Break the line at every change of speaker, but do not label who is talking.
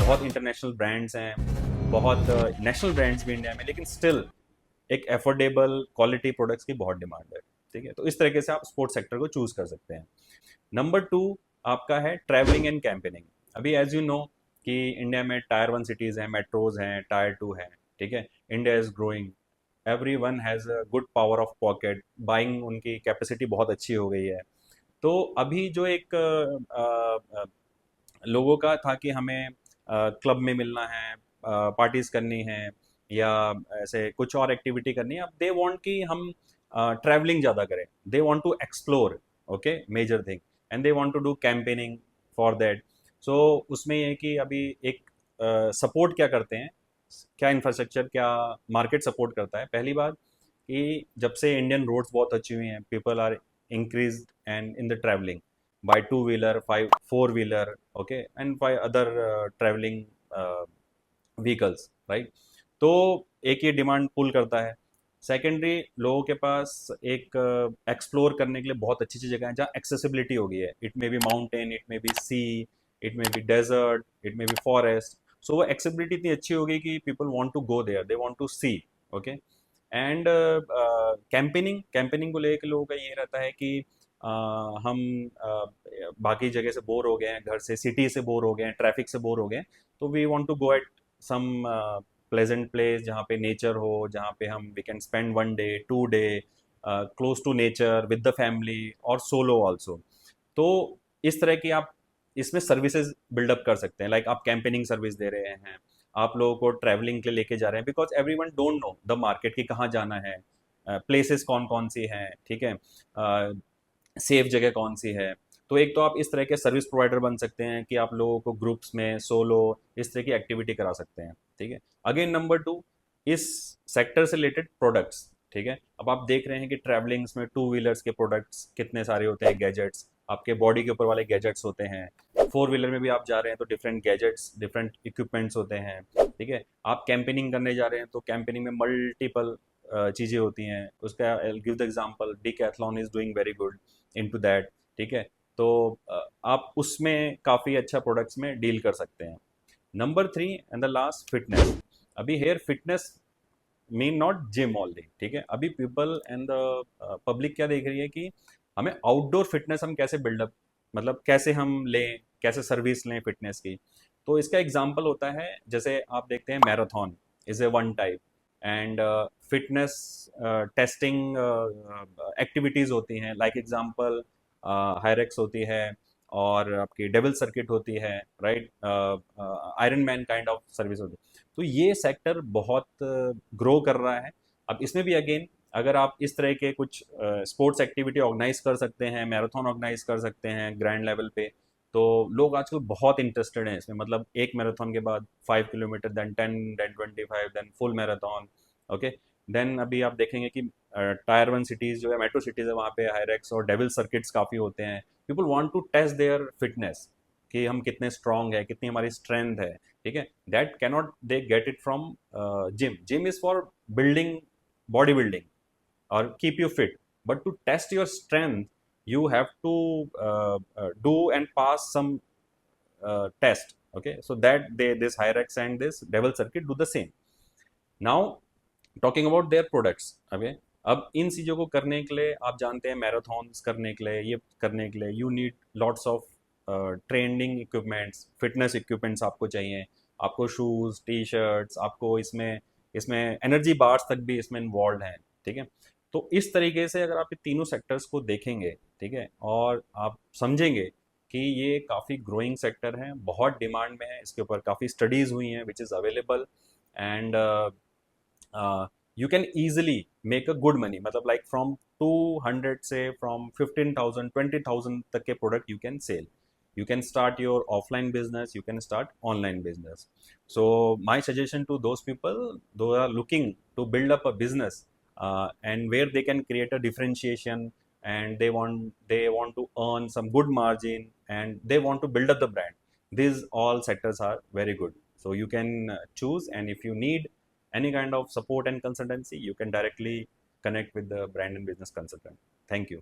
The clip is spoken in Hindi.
बहुत इंटरनेशनल ब्रांड्स हैं, बहुत नेशनल ब्रांड्स भी इंडिया में, लेकिन स्टिल एक एफोर्डेबल क्वालिटी प्रोडक्ट्स की बहुत डिमांड है। ठीक है, तो इस तरीके से आप स्पोर्ट्स सेक्टर को चूज कर सकते हैं। नंबर टू आपका है ट्रैवलिंग एंड कैंपेनिंग। अभी एज यू नो कि इंडिया में टायर 1 सिटीज़ हैं, मेट्रोज हैं, टायर 2 हैं। ठीक है, India is growing, every one has a good power of pocket, buying उनकी कैपेसिटी बहुत अच्छी हो गई है। तो अभी जो एक लोगों का था कि हमें क्लब में मिलना है, पार्टीज करनी है, या ऐसे कुछ और एक्टिविटी करनी है, अब दे वांट कि हम ट्रैवलिंग ज़्यादा करें, they want to explore, okay, major thing, and they want to do campaigning for that. So उसमें ये है कि अभी एक सपोर्ट क्या करते हैं, क्या इंफ्रास्ट्रक्चर, क्या मार्केट सपोर्ट करता है। पहली बात कि जब से इंडियन रोड्स बहुत अच्छी हुई हैं, people are increase and in the travelling by two wheeler, five four wheeler, okay, and by other traveling vehicles, right? तो एक ये डिमांड पुल करता है। सेकेंडरी, लोगों के पास एक एक्सप्लोर करने के लिए बहुत अच्छी अच्छी जगह है जहाँ एक्सेसिबिलिटी हो गई है। It may be mountain, it may be sea, it may be desert, it may be forest. So वो एक्सेसिबिलिटी इतनी अच्छी हो गई कि people want to go there, they want to see, okay. And campaigning, campaigning को लेकर लोगों का ये रहता है कि हम बाकी जगह से बोर हो गए हैं, घर से, सिटी से बोर हो गए हैं, ट्रैफिक से बोर हो गए हैं, तो we want to go at some pleasant place जहाँ पे नेचर हो, जहाँ पे हम we can spend 1 day 2 day close to nature with the family और सोलो ऑल्सो। तो इस तरह की आप इसमें सर्विसेज बिल्डअप कर सकते हैं। लाइक आप कैंपेनिंग सर्विस दे रहे हैं, आप लोगों को ट्रैवलिंग के लिए लेके जा रहे हैं, because every one don't know the market की कहाँ जाना है, प्लेसेस कौन कौन सी हैं, ठीक है, सेफ जगह कौन सी है। तो एक तो आप इस तरह के सर्विस प्रोवाइडर बन सकते हैं कि आप लोगों को ग्रुप्स में, सोलो, इस तरह की एक्टिविटी करा सकते हैं। ठीक है, अगेन नंबर टू, इस सेक्टर से रिलेटेड प्रोडक्ट्स। ठीक है, अब आप देख रहे हैं कि ट्रैवलिंग्स में टू व्हीलर्स के प्रोडक्ट्स कितने सारे होते हैं, गैजेट्स, आपके बॉडी के ऊपर वाले गैजेट्स होते हैं। फोर व्हीलर में भी आप जा रहे हैं तो डिफरेंट गैजेट्स, डिफरेंट इक्विपमेंट्स होते हैं। ठीक है, आप कैंपेनिंग करने जा रहे हैं तो कैंपेनिंग में मल्टीपल चीज़ें होती हैं। उसका give the example, decathlon is doing very good into that. ठीक है, तो आप उसमें काफ़ी अच्छा प्रोडक्ट्स में डील कर सकते हैं। Number three and the last, fitness. अभी here fitness mean not gym only. ठीक है, अभी पीपल एंड द पब्लिक क्या देख रही है कि हमें आउटडोर फिटनेस हम कैसे बिल्डअप, मतलब कैसे हम लें, कैसे सर्विस लें फिटनेस की। तो इसका एग्जांपल होता है, जैसे आप देखते हैं marathon is a one type, and fitness testing activities होती हैं। लाइक एग्जांपल हायरेक्स होती है, और आपकी डेविल सर्किट होती है, right, iron man kind of service होती है। तो ये सेक्टर बहुत ग्रो कर रहा है। अब इसमें भी अगेन, अगर आप इस तरह के कुछ स्पोर्ट्स एक्टिविटी ऑर्गेनाइज कर सकते हैं, मैराथन ऑर्गेनाइज कर सकते हैं ग्रैंड लेवल पे, तो लोग आजकल बहुत इंटरेस्टेड हैं इसमें। मतलब एक मैराथन के बाद 5 kilometre, then 10, then 25, then full marathon, okay. Then अभी आप देखेंगे कि टायर 1 सिटीज़ जो है, मेट्रो सिटीज़ है, वहाँ पे हायरेक्स और डेविल सर्किट्स काफ़ी होते हैं। People want to test their fitness, कि हम कितने स्ट्रांग है, कितनी हमारी स्ट्रेंथ है। ठीक है, that cannot they get it from gym. Gym is for building, body building, और keep you fit, but to test your strength you have to do and pass some test, okay, so that this Hyrax and this devil circuit do the same. Now talking about their products. अब इन चीज़ों को करने के लिए, आप जानते हैं मैराथन्स करने के लिए, ये करने के लिए you need lots of training equipments, fitness equipments आपको चाहिए। आपको शूज़, टी शर्ट्स, आपको इसमें इसमें एनर्जी बार्स तक भी इसमें इन्वॉल्व हैं। ठीक है, तो इस तरीके से अगर आप ये तीनों सेक्टर्स को देखेंगे, ठीक है, और आप समझेंगे कि ये काफ़ी ग्रोइंग सेक्टर है, बहुत डिमांड में है, इसके ऊपर काफ़ी स्टडीज़ हुई हैं which is available, and you can easily make a good money, मतलब like from 200 से from 15,000 20,000 तक के product you can sell. You can start your offline business, you can start online business. So my suggestion to those people who are looking to build up a business, and where they can create a differentiation, and they want to earn some good margin, and they want to build up the brand, these all sectors are very good. So you can choose, and if you need any kind of support and consultancy, you can directly connect with the brand and business consultant. Thank you.